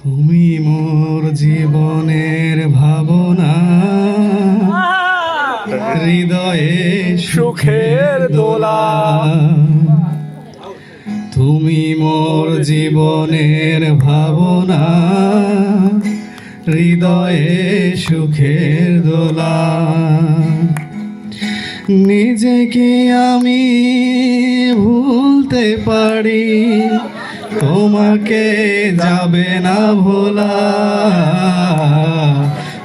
তুমি মোর জীবনের ভাবনা, হৃদয়ে সুখের দোলা। তুমি মোর জীবনের ভাবনা, হৃদয়ে সুখের দোলা। নিজেকে আমি ভুলতে পারি, তোমাকে যাবে না ভোলা।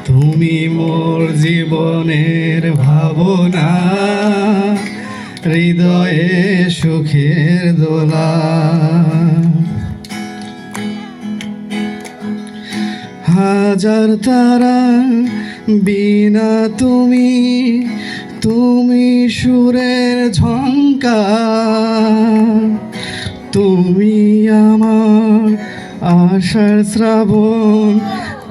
তুমি মোর জীবনের ভাবনা, হৃদয়ে সুখের দোলা। হাজার তারা বিনা তুমি, তুমি সুরের ঝঙ্কার। তুমি আমার আশার শ্রাবণ,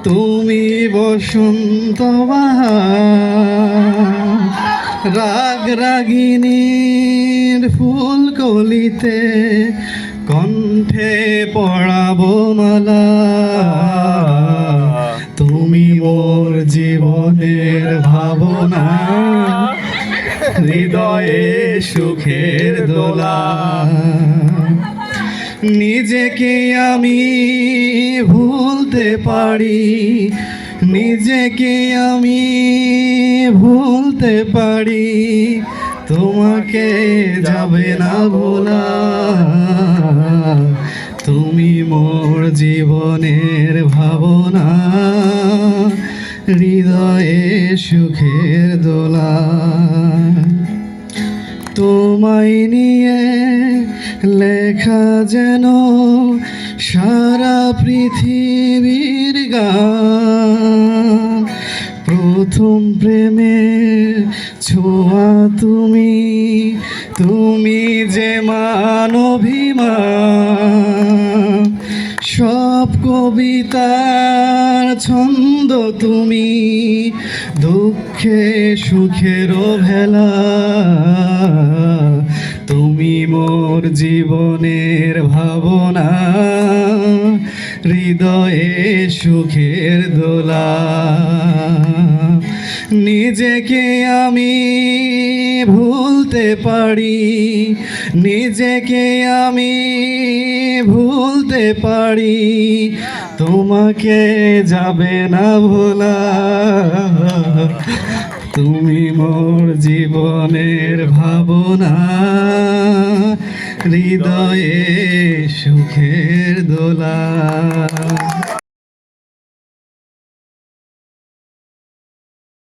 তুমি বসন্ত বাহার। রাগ রাগিনীর ফুলকলিতে কণ্ঠে পড়াবো মালা। তুমি মোর জীবনের ভাবনা, হৃদয়ে সুখের দোলা। নিজেকে আমি ভুলতে পারি, নিজেকে আমি ভুলতে পারি, তোমাকে যাবে না ভোলা। তুমি মোর জীবনের ভাবনা, হৃদয়ে সুখের দোলা। তোমায় নিয়ে লেখা যেন সারা পৃথিবীর গান। প্রথম প্রেমের ছোঁয়া তুমি, তুমি যে মানবিমান। সব কবিতার ছন্দ তুমি, দুঃখে সুখেরও ভেলা। তুমি মোর জীবনের ভাবনা, হৃদয়ে সুখের দোলা। নিজেকে আমি ভুলতে পারি, নিজেকে আমি ভুলতে পারি, তোমাকে যাবে না ভোলা। তুমি মোর জীবনের ভাবনা, হৃদয়ে সুখের দোলা।